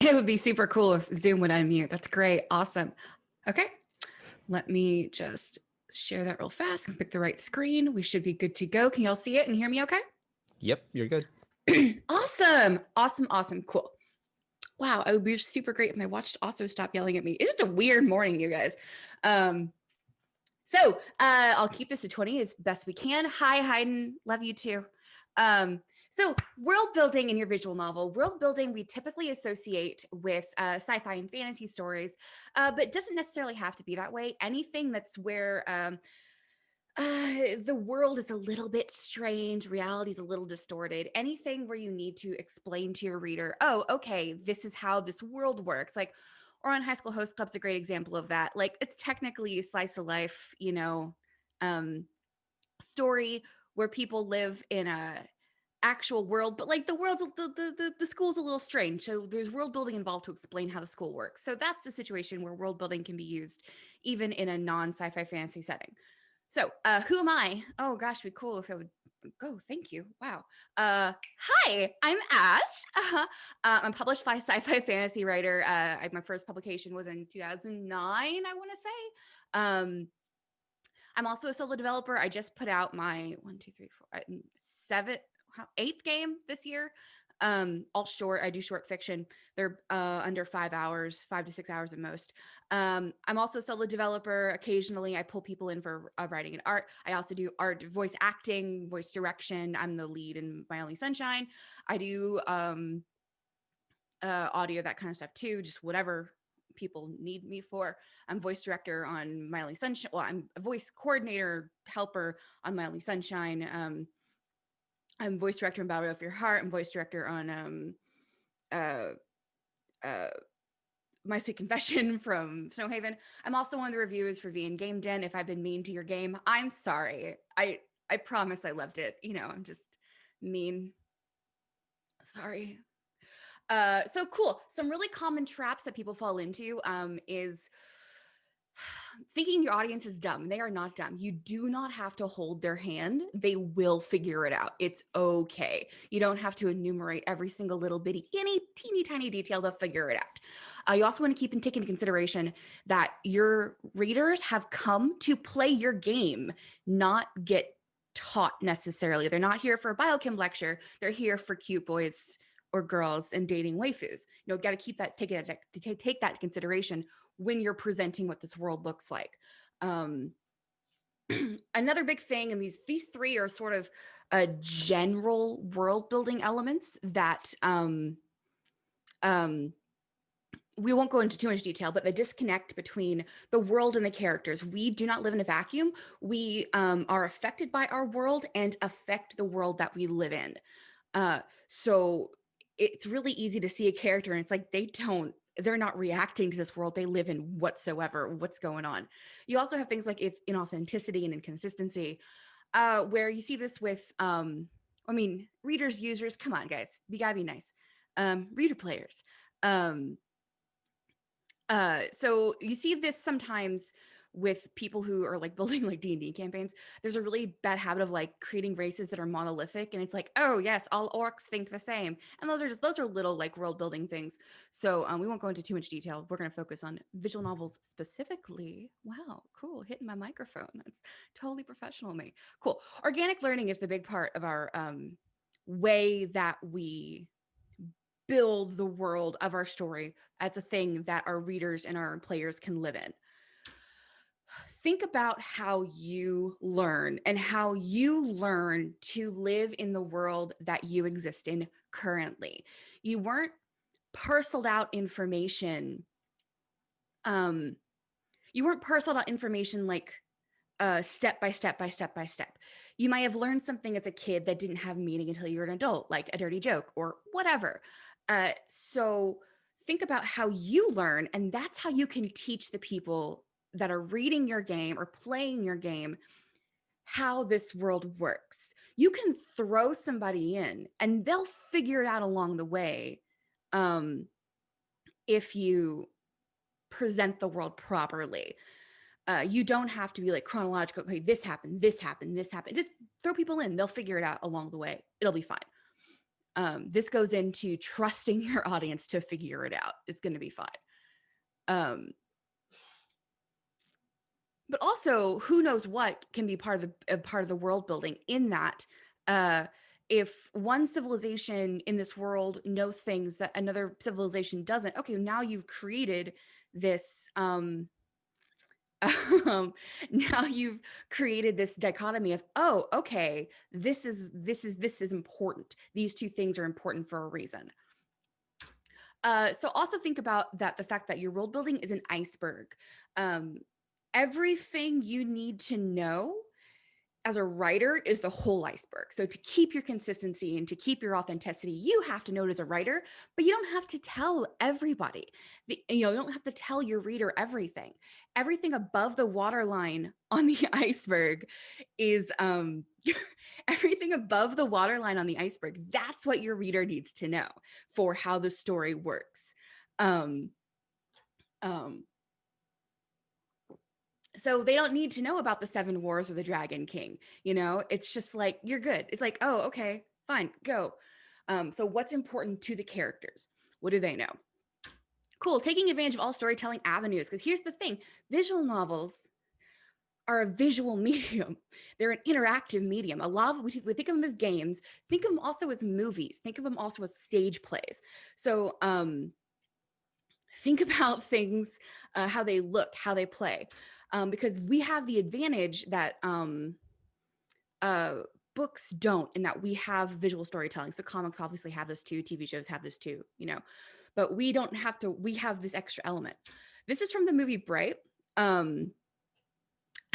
It would be super cool if Zoom would unmute. That's great. Awesome. Okay. Let me just share that real fast and pick the right screen. We should be good to go. Can y'all see it and hear me okay? Yep, you're good. Awesome. Awesome. Awesome. Cool. Wow. It would be super great if my watch also stopped yelling at me. It's just a weird morning, you guys. So I'll keep this to 20 as best we can. Hi, Hayden. Love you too. So world building in your visual novel, world building we typically associate with sci-fi and fantasy stories, but doesn't necessarily have to be that way. Anything that's where the world is a little bit strange, reality is a little distorted, anything where you need to explain to your reader, oh, okay, this is how this world works. Like, or on High School Host Club's a great example of that. Like, it's technically a slice of life, story where people live in a actual world, but like the world's the school's a little strange, so there's world building involved to explain how the school works. So that's the situation where world building can be used even in a non-sci-fi fantasy setting. So who am I? Oh gosh, it'd be cool if I would go. Thank you. Wow. Hi, I'm Ashe. I'm a published sci-fi fantasy writer. My first publication was in 2009, I want to say. I'm also a solo developer. I just put out my 8th game this year. All short. I do short fiction. They're under 5 hours, 5 to 6 hours at most. I'm also a solo developer. Occasionally, I pull people in for writing and art. I also do art, voice acting, voice direction. I'm the lead in My Only Sunshine. I do audio, that kind of stuff too. Just whatever people need me for. I'm voice director on My Only Sunshine. Well, I'm a voice coordinator, helper on My Only Sunshine. I'm voice director in Battle of Your Heart. I'm voice director on My Sweet Confession from Snowhaven. I'm also one of the reviewers for V and Game Den. If I've been mean to your game, I'm sorry. I promise I loved it. I'm just mean. Sorry. So cool. Some really common traps that people fall into is thinking your audience is dumb. They are not dumb. You do not have to hold their hand. They will figure it out. It's okay. You don't have to enumerate every single little bitty, any teeny tiny detail. They'll figure it out. You also want to take into consideration that your readers have come to play your game, not get taught necessarily. They're not here for a biochem lecture. They're here for cute boys or girls and dating waifus. Got to take that into consideration when you're presenting what this world looks like. Another big thing, and these three are sort of general world building elements that we won't go into too much detail, but the disconnect between the world and the characters. We do not live in a vacuum. We are affected by our world and affect the world that we live in. So it's really easy to see a character and it's like they're not reacting to this world they live in whatsoever, what's going on. You also have things like inauthenticity and inconsistency, where you see this with, readers, users, come on guys, we gotta be nice. Reader players. So you see this sometimes with people who are like building like D&D campaigns. There's a really bad habit of like creating races that are monolithic, and it's like, oh yes, all orcs think the same, and those are little like world building things. So we won't go into too much detail. We're going to focus on visual novels specifically. Wow, cool, hitting my microphone. That's totally professional of me. Cool. Organic learning is the big part of our way that we build the world of our story as a thing that our readers and our players can live in. Think about how you learn and how you learn to live in the world that you exist in currently. You weren't parceled out information. You weren't parceled out information like step by step by step by step. You might have learned something as a kid that didn't have meaning until you were an adult, like a dirty joke or whatever. So think about how you learn, and that's how you can teach the people that are reading your game or playing your game how this world works. You can throw somebody in and they'll figure it out along the way if you present the world properly. You don't have to be like chronological. Okay, this happened, this happened, this happened. Just throw people in. They'll figure it out along the way. It'll be fine. This goes into trusting your audience to figure it out. It's going to be fine. But also, who knows what can be part of the world building in that. If one civilization in this world knows things that another civilization doesn't, okay, now you've created this now you've created this dichotomy of, oh, okay, this is important. These two things are important for a reason. So also think about that, the fact that your world building is an iceberg. Everything you need to know as a writer is the whole iceberg. So to keep your consistency and to keep your authenticity, you have to know it as a writer, but you don't have to tell everybody. You don't have to tell your reader everything. Everything above the waterline on the iceberg is everything above the waterline on the iceberg. That's what your reader needs to know for how the story works. So they don't need to know about the 7 wars or the Dragon King. It's just like, you're good. It's like, oh, okay, fine, go. So what's important to the characters? What do they know? Cool, taking advantage of all storytelling avenues. Because here's the thing, visual novels are a visual medium. They're an interactive medium. A lot of we think of them as games. Think of them also as movies. Think of them also as stage plays. So think about things, how they look, how they play. Because we have the advantage that books don't, in that we have visual storytelling. So comics obviously have this too, TV shows have this too, but we don't have to, we have this extra element. This is from the movie Bright,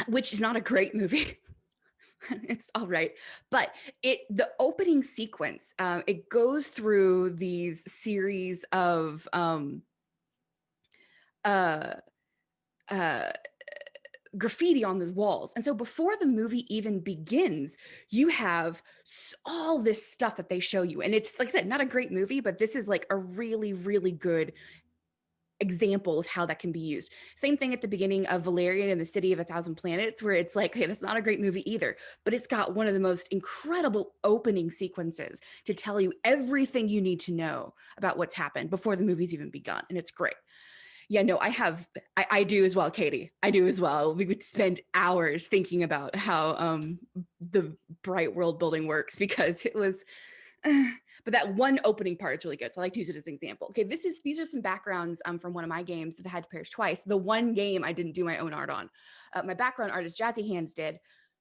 which is not a great movie. It's all right, but the opening sequence, it goes through these series of graffiti on the walls. And so before the movie even begins, you have all this stuff that they show you. And it's, like I said, not a great movie, but this is like a really, really good example of how that can be used. Same thing at the beginning of Valerian and the City of a Thousand Planets, where it's like, okay, that's not a great movie either, but it's got one of the most incredible opening sequences to tell you everything you need to know about what's happened before the movie's even begun. And it's great. Yeah, no, I do as well, Katie. I do as well. We would spend hours thinking about how the Bright world building works, because it was, but that one opening part is really good. So I like to use it as an example. Okay, these are some backgrounds from one of my games that I had to perish twice. The one game I didn't do my own art on. My background artist, Jazzy Hands, did.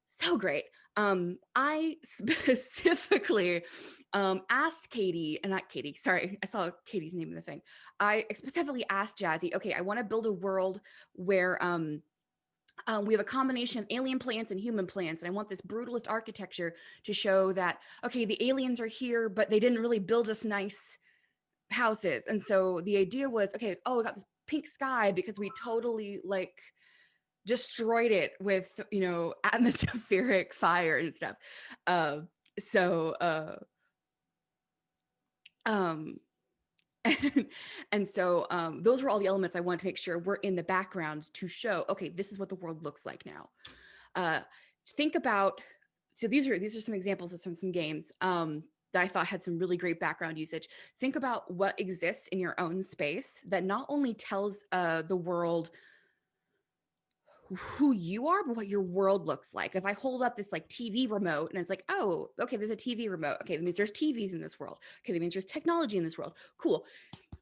So great. I specifically asked Katie, and not Katie, sorry, I saw Katie's name in the thing. I specifically asked Jazzy, okay, I want to build a world where we have a combination of alien plants and human plants, and I want this brutalist architecture to show that, okay, the aliens are here, but they didn't really build us nice houses. And so the idea was, okay, oh, we got this pink sky because we totally like destroyed it with, atmospheric fire and stuff. And so those were all the elements I wanted to make sure were in the background to show, okay, this is what the world looks like now. Think about, so these are some examples of some games that I thought had some really great background usage. Think about what exists in your own space that not only tells the world who you are, but what your world looks like. If I hold up this like TV remote and it's like, oh, okay, there's a TV remote. Okay, that means there's TVs in this world. Okay, that means there's technology in this world. Cool.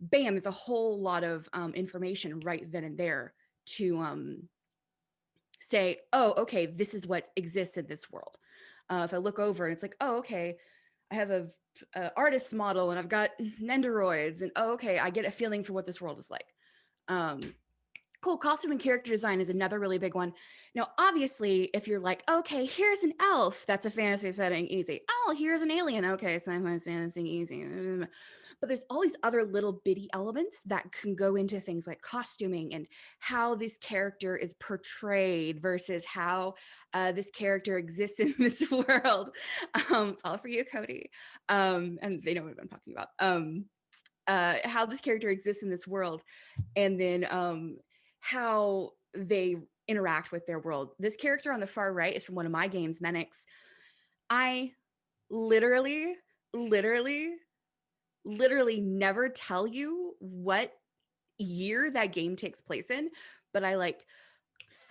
Bam, there's a whole lot of information right then and there to say, oh, okay, this is what exists in this world. If I look over and it's like, oh, okay, I have a artist model and I've got Nendoroids, and oh, okay, I get a feeling for what this world is like. Cool. Costume and character design is another really big one. Now, obviously, if you're like, okay, here's an elf, that's a fantasy setting, easy. Oh, here's an alien. Okay, sci-fi fantasy, easy. But there's all these other little bitty elements that can go into things like costuming and how this character is portrayed versus how this character exists in this world. It's all for you, Cody. And they know what I'm talking about. How this character exists in this world. And then how they interact with their world. This character on the far right is from one of my games, Menix. I literally literally never tell you what year that game takes place in, but I like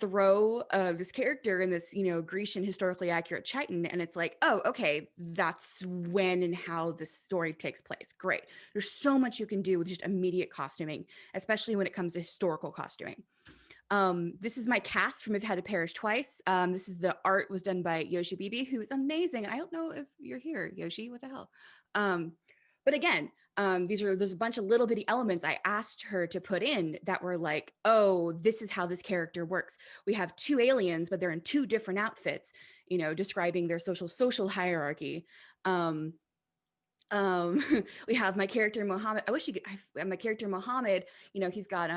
throw this character in this, Grecian historically accurate chitin, and it's like, oh, okay, that's when and how the story takes place. Great. There's so much you can do with just immediate costuming, especially when it comes to historical costuming. This is my cast from I've Had to Perish Twice. This is the art was done by Yoshi Bibi, who is amazing. I don't know if you're here, Yoshi. What the hell? But again, there's a bunch of little bitty elements I asked her to put in that were like, oh, this is how this character works. We have two aliens, but they're in two different outfits, describing their social hierarchy. Um, we have my character Mohammed. I wish you could. My character Mohammed. He's got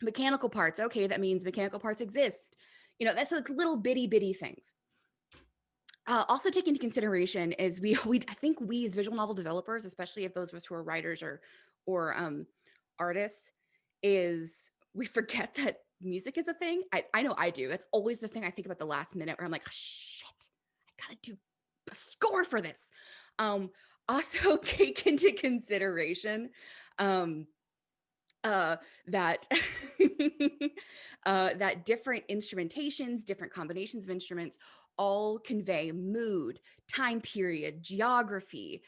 mechanical parts. Okay, that means mechanical parts exist. So it's little bitty things. Also take into consideration is we I think we as visual novel developers, especially if those of us who are writers or artists, is we forget that music is a thing. I know I do. That's always the thing I think about the last minute where I'm like, oh, shit, I gotta do a score for this. Also take into consideration that that different instrumentations, different combinations of instruments all convey mood, time period, geography,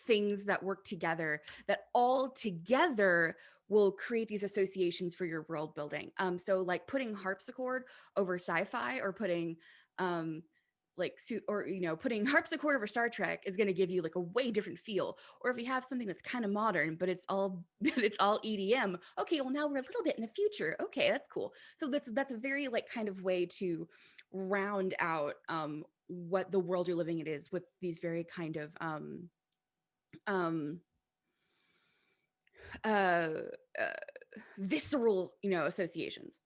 things that work together, that all together will create these associations for your world building. So like putting harpsichord over sci-fi or putting putting harpsichord over Star Trek is going to give you like a way different feel. Or if you have something that's kind of modern, but it's all EDM. Okay, well now we're a little bit in the future. Okay, that's cool. So that's a very like kind of way to round out what the world you're living in is with these very kind of um, uh, uh, visceral, associations.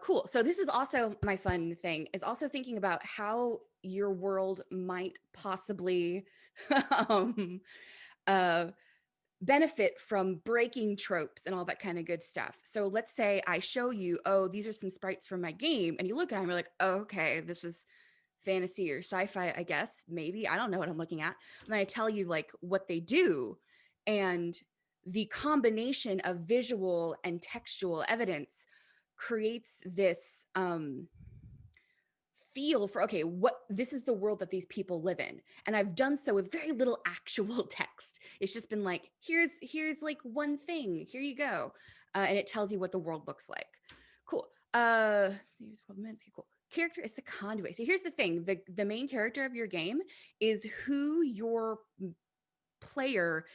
Cool. So this is also my fun thing is also thinking about how your world might possibly um, uh, benefit from breaking tropes and all that kind of good stuff. So let's say I show you, oh, these are some sprites from my game, and you look at them, and you're like, oh, okay, this is fantasy or sci-fi, I guess, maybe. I don't know what I'm looking at. And then I tell you like what they do, and the combination of visual and textual evidence creates this feel for, okay, what this is the world that these people live in. And I've done so with very little actual text. It's just been like, here's like one thing, here you go. And it tells you what the world looks like. Cool. See, 12 minutes. Okay, cool. Character is the conduit. So here's the thing, the main character of your game is who your player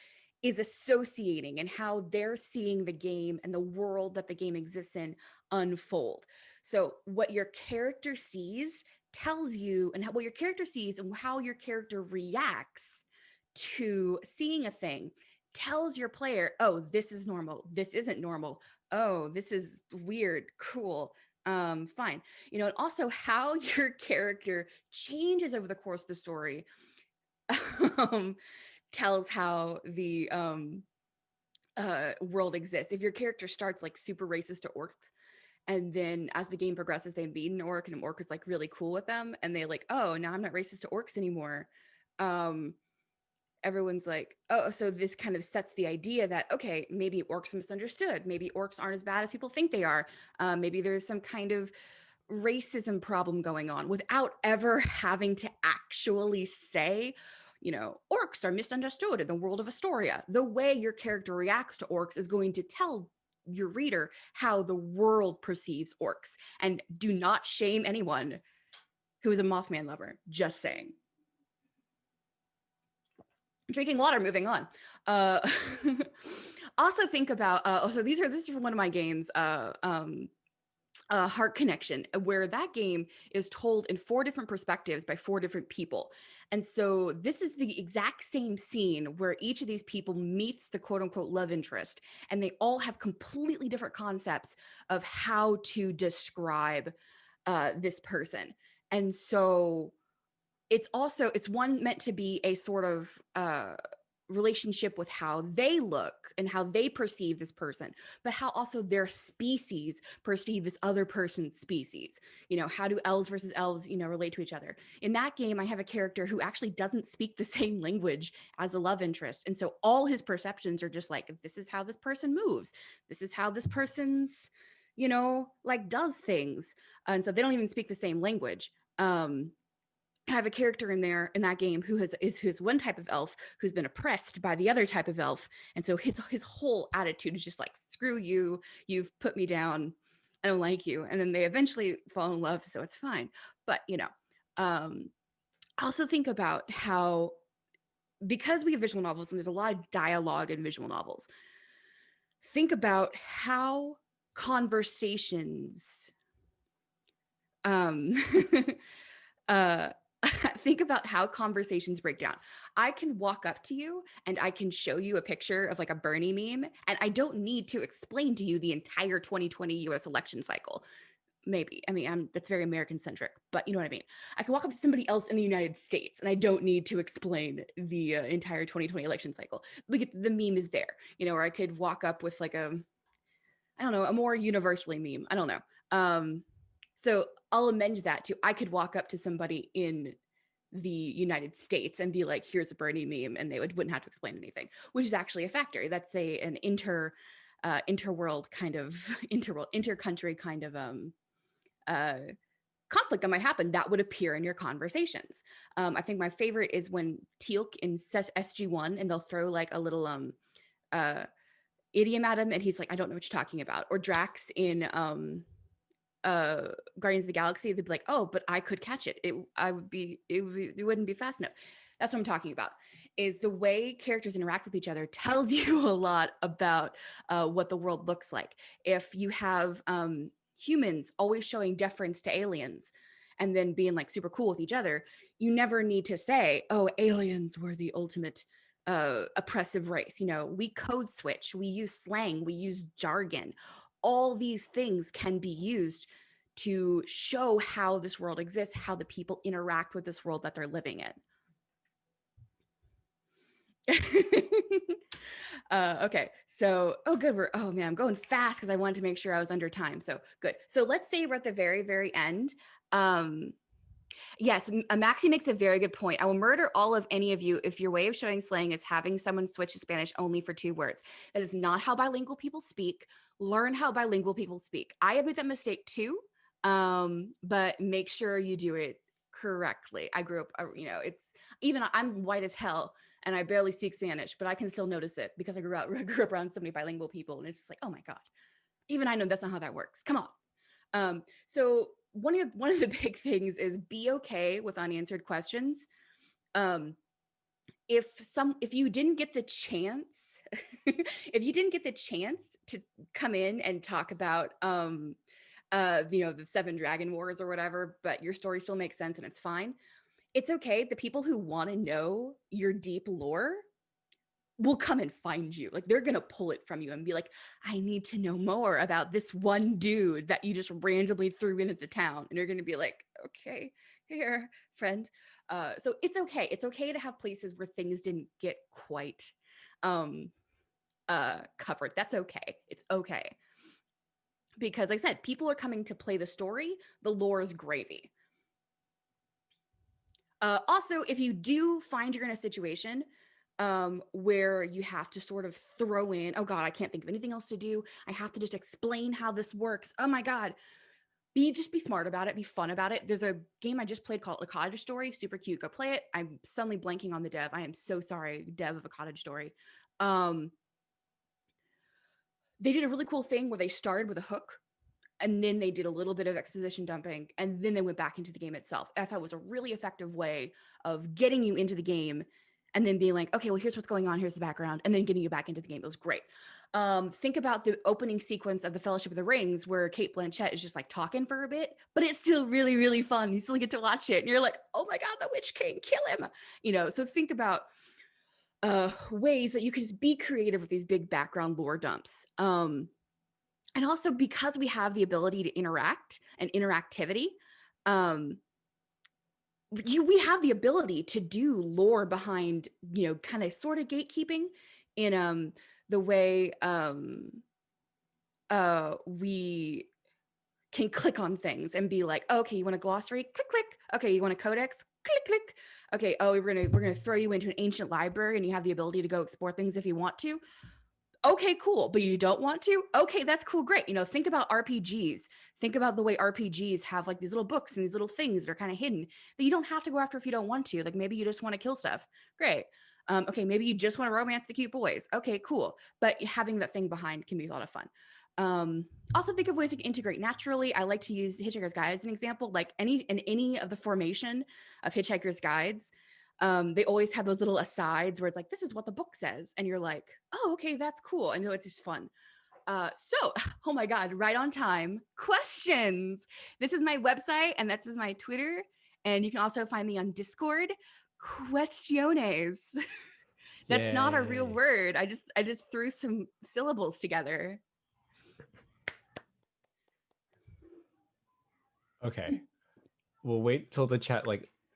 is associating and how they're seeing the game and the world that the game exists in unfold. So what your character sees tells you, and what your character sees and how your character reacts to seeing a thing tells your player, oh, this is normal, this isn't normal, oh, this is weird, cool, fine. And also how your character changes over the course of the story tells how the world exists. If your character starts like super racist to orcs, and then as the game progresses, they meet an orc, and an orc is like really cool with them, and they like, oh, now I'm not racist to orcs anymore. Everyone's like, oh, so this kind of sets the idea that, okay, maybe orcs are misunderstood. Maybe orcs aren't as bad as people think they are. Maybe there's some kind of racism problem going on without ever having to actually say, orcs are misunderstood in the world of Astoria. The way your character reacts to orcs is going to tell your reader how the world perceives orcs. And do not shame anyone who is a Mothman lover. Just saying. Drinking water, moving on. Also think about, so this is from one of my games, Heart Connection, where that game is told in 4 different perspectives by 4 different people. And so this is the exact same scene where each of these people meets the quote unquote love interest, and they all have completely different concepts of how to describe this person. And so it's one meant to be a sort of relationship with how they look and how they perceive this person, but how also their species perceive this other person's species. How do elves versus elves, relate to each other? In that game, I have a character who actually doesn't speak the same language as a love interest. And so all his perceptions are just like, this is how this person moves. This is how this person's, does things. And so they don't even speak the same language. I have a character in that game who's one type of elf who's been oppressed by the other type of elf, and so his whole attitude is just like, screw you, you've put me down, I don't like you. And then they eventually fall in love, so it's fine. But also think about how, because we have visual novels and there's a lot of dialogue in visual novels, think about how conversations think about how conversations break down. I can walk up to you and I can show you a picture of like a Bernie meme, and I don't need to explain to you the entire 2020 US election cycle. Maybe. I mean, that's very American centric, but you know what I mean? I can walk up to somebody else in the United States and I don't need to explain the entire 2020 election cycle. The meme is there, or I could walk up with like a more universally meme. I don't know. So I'll amend that to, I could walk up to somebody in the United States and be like, here's a Bernie meme, and they wouldn't have to explain anything, which is actually a factor. That's an interworld kind of intercountry kind of conflict that might happen that would appear in your conversations. I think my favorite is when Teal'c in SG1, and they'll throw like a little idiom at him, and he's like, I don't know what you're talking about. Or Drax in Guardians of the Galaxy, they'd be like, oh, but I could catch it. It wouldn't be fast enough. That's what I'm talking about, is the way characters interact with each other tells you a lot about what the world looks like. If you have humans always showing deference to aliens and then being like super cool with each other, you never need to say, oh, aliens were the ultimate oppressive race. We code switch, we use slang, we use jargon. All these things can be used to show how this world exists, how the people interact with this world that they're living in. Okay, so, oh good, I'm going fast because I wanted to make sure I was under time, so good. So let's say we're at the very, very end. Yes, Maxi makes a very good point. I will murder all of any of you if your way of showing slang is having someone switch to Spanish only for 2 words. That is not how bilingual people speak. Learn how bilingual people speak. I have made that mistake too, but make sure you do it correctly. I grew up, I'm white as hell and I barely speak Spanish, but I can still notice it because I grew up around so many bilingual people, and it's just like, oh my God, even I know that's not how that works. Come on. So one of the big things is be okay with unanswered questions. If you didn't get the chance, if you didn't get the chance to come in and talk about the 7 Dragon Wars or whatever, but your story still makes sense and it's fine, it's okay. The people who want to know your deep lore will come and find you. Like, they're gonna pull it from you and be like, I need to know more about this one dude that you just randomly threw into the town. And you're gonna be like, okay, here, friend. So it's okay. It's okay to have places where things didn't get quite covered. That's okay. It's okay. Because like I said, people are coming to play the story. The lore is gravy. Also, if you do find you're in a situation where you have to sort of throw in, oh God, I can't think of anything else to do, I have to just explain how this works. Oh my God. Just be smart about it. Be fun about it. There's a game I just played called A Cottage Story. Super cute. Go play it. I'm suddenly blanking on the dev. I am so sorry, dev of A Cottage Story. They did a really cool thing where they started with a hook, and then they did a little bit of exposition dumping, and then they went back into the game itself. I thought it was a really effective way of getting you into the game and then being like, okay, well, here's what's going on, here's the background, and then getting you back into the game. It was great. Think about the opening sequence of The Fellowship of the Rings where Cate Blanchett is just like talking for a bit, but it's still really, really fun. You still get to watch it and you're like, oh my God, the Witch King, kill him. So think about ways that you can just be creative with these big background lore dumps. And also, because we have the ability to interact and interactivity, we have the ability to do lore behind, kind of sort of gatekeeping in the way we can click on things and be like, oh, okay, you want a glossary? Click, click. Okay, you want a codex? Click, click. Okay, oh, we're gonna throw you into an ancient library and you have the ability to go explore things if you want to. Okay, cool. But you don't want to? Okay, that's cool. Great. Think about RPGs. Think about the way RPGs have like these little books and these little things that are kind of hidden that you don't have to go after if you don't want to. Like maybe you just want to kill stuff. Great. Okay, maybe you just want to romance the cute boys. Okay, cool. But having that thing behind can be a lot of fun. Also think of ways to integrate naturally. I like to use Hitchhiker's Guide as an example. Like any of the formation of Hitchhiker's Guides, they always have those little asides where it's like, this is what the book says. And you're like, oh, okay, that's cool. I know it's just fun. So, oh my God, right on time. Questions. This is my website and this is my Twitter. And you can also find me on Discord. Questiones. That's not a real word. I just threw some syllables together. Okay. We'll wait till the chat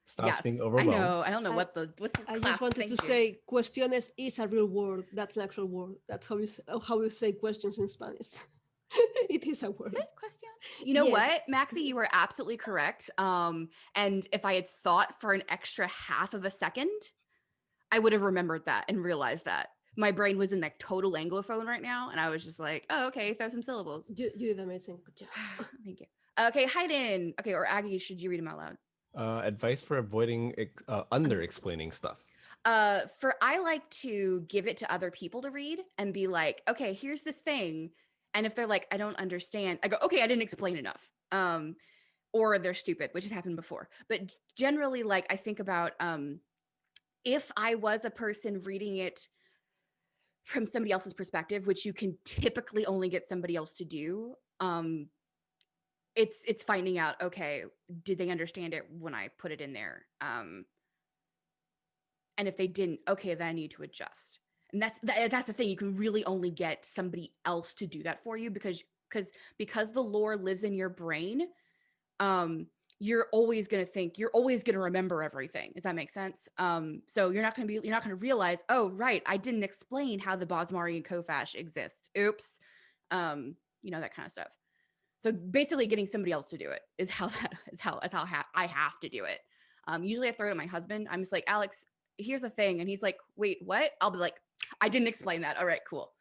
stops being overwhelmed. I know. I don't know what's the I just wanted to say cuestiones is a real word. That's an actual word. That's how you say questions in Spanish. It is a word. Is it question? You know what, Maxie, you were absolutely correct. And if I had thought for an extra half of a second, I would have remembered that and realized that. My brain was in like total anglophone right now, and I was just like, oh, okay, throw some syllables. You did amazing. Good job. Thank you. Okay, Hayden. Okay, or Aggie, should you read them out loud? Advice for avoiding under-explaining stuff. I like to give it to other people to read and be like, okay, here's this thing. And if they're like, I don't understand, I go, okay, I didn't explain enough. Or they're stupid, which has happened before. But generally, like, I think about if I was a person reading it from somebody else's perspective, which you can typically only get somebody else to do, it's finding out, okay, did they understand it when I put it in there? And if they didn't, okay, then I need to adjust. And that's the thing. You can really only get somebody else to do that for you because the lore lives in your brain. You're always going to remember everything. Does that make sense? So you're not going to realize, oh, right, I didn't explain how the Bosmari and Kofash exist. Oops. That kind of stuff. So basically getting somebody else to do it is how I have to do it. Usually I throw it at my husband. I'm just like, Alex, here's a thing. And he's like, wait, what? I'll be like, I didn't explain that. All right, cool.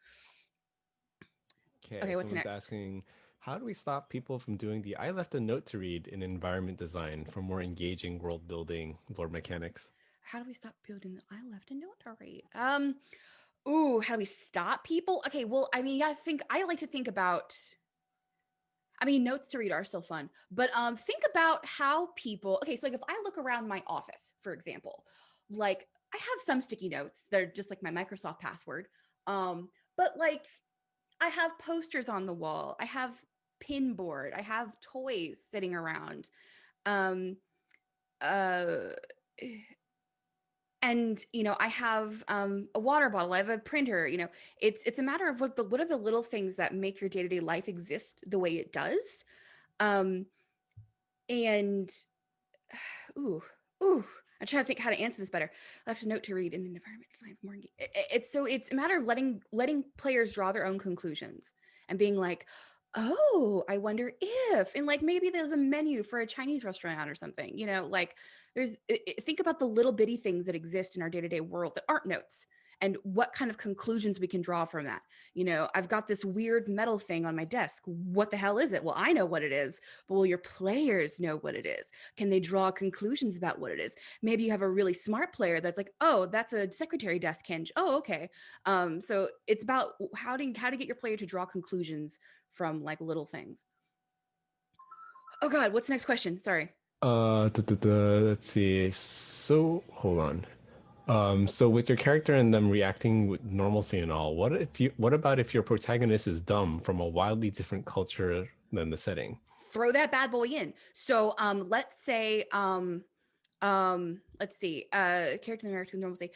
Okay, what's next? Asking, how do we stop people from doing the I left a note to read in environment design for more engaging world building, lore mechanics? How do we stop building the I left a note to read? How do we stop people? Okay, well, I mean, I like to think about, notes to read are still fun, but think about how people, okay, so like if I look around my office, for example, like I have some sticky notes. They're just like my Microsoft password. But like I have posters on the wall. I have pin board. I have toys sitting around. And I have a water bottle. I have a printer. It's a matter of what are the little things that make your day-to-day life exist the way it does. I'm trying to think how to answer this better. I left a note to read in an environment design more. It's a matter of letting players draw their own conclusions and being like, oh, I wonder if, and like maybe there's a menu for a Chinese restaurant or something. Think about the little bitty things that exist in our day-to-day world that aren't notes. And what kind of conclusions we can draw from that. I've got this weird metal thing on my desk. What the hell is it? Well, I know what it is, but will your players know what it is? Can they draw conclusions about what it is? Maybe you have a really smart player that's like, oh, that's a secretary desk hinge. Oh, okay. So it's about how to get your player to draw conclusions from like little things. Oh God, what's the next question? Sorry. Let's see. So hold on. So with your character and them reacting with normalcy and all, what about if your protagonist is dumb from a wildly different culture than the setting? Throw that bad boy in. So let's say let's see, character interact with normalcy.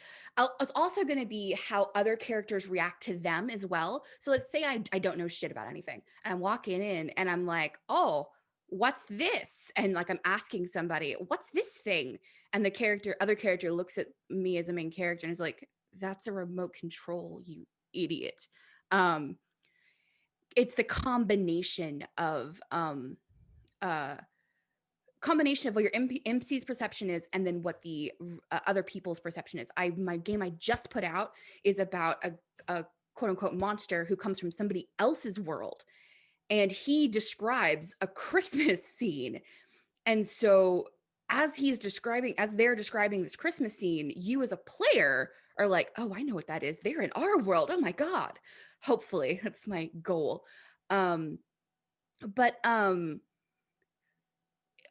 It's also going to be how other characters react to them as well. So let's say I don't know shit about anything and I'm walking in and I'm like, oh, what's this? And like I'm asking somebody, what's this thing? And the other character looks at me as a main character and is like, that's a remote control, you idiot. Um, it's the combination of what your MC's perception is, and then what the other people's perception is. My game I just put out is about a quote unquote monster who comes from somebody else's world, and he describes a Christmas scene. And so as they're describing this Christmas scene, you as a player are like, oh, I know what that is. They're in our world. Oh my God. Hopefully that's my goal. But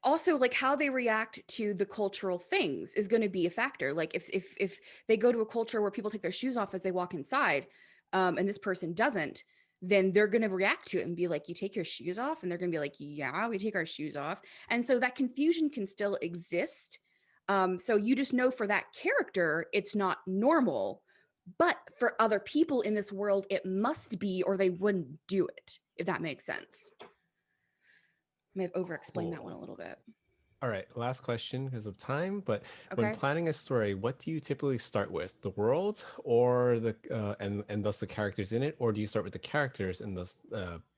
also like how they react to the cultural things is going to be a factor. Like if they go to a culture where people take their shoes off as they walk inside, and this person doesn't, then they're going to react to it and be like, you take your shoes off? And they're going to be like, yeah, we take our shoes off. And so that confusion can still exist. So you just know for that character, it's not normal, but for other people in this world, it must be, or they wouldn't do it, if that makes sense. I may have over-explained that one a little bit. All right, last question because of time. But Okay. when planning a story, what do you typically start with? The world, or the and thus the characters in it, or do you start with the characters and thus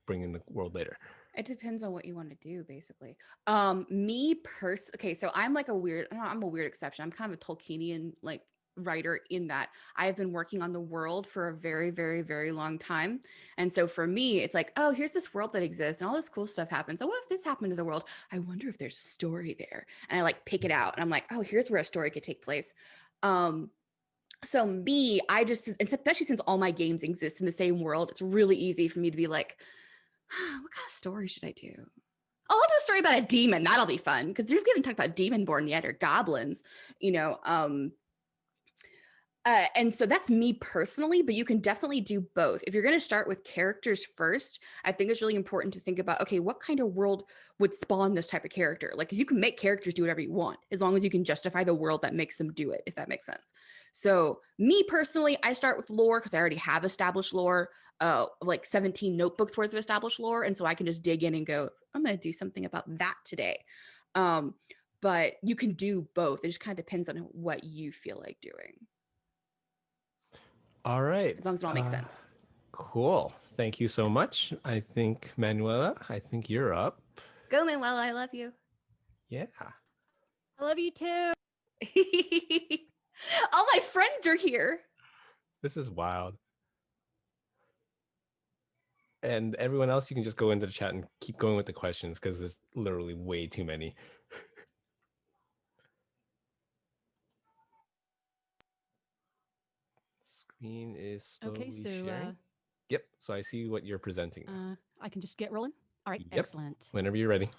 bring in the world later? It depends on what you want to do, basically. Okay, so I'm a weird exception. I'm kind of a Tolkienian like writer in that I have been working on the world for a very, very, very long time. And so for me, it's like, oh, here's this world that exists and all this cool stuff happens. So what if this happened to the world? I wonder if there's a story there. And I like pick it out and I'm like, oh, here's where a story could take place. So me, especially since all my games exist in the same world, it's really easy for me to be like, what kind of story should I do? Oh, I'll do a story about a demon. That'll be fun because we haven't talked about Demonborn yet, or goblins, and so that's me personally, but you can definitely do both. If you're going to start with characters first, I think it's really important to think about, okay, what kind of world would spawn this type of character? Like, because you can make characters do whatever you want, as long as you can justify the world that makes them do it, if that makes sense. So me personally, I start with lore because I already have established lore, like 17 notebooks worth of established lore. And so I can just dig in and go, I'm going to do something about that today. But you can do both. It just kind of depends on what you feel like doing. All right. As long as it all makes sense. Cool. Thank you so much. I think, Manuela, you're up. Go, Manuela. I love you. Yeah. I love you too. All my friends are here. This is wild. And everyone else, you can just go into the chat and keep going with the questions because there's literally way too many. Screen is slowly sharing. Yep. So I see what you're presenting. I can just get rolling. All right. Yep. Excellent. Whenever you're ready.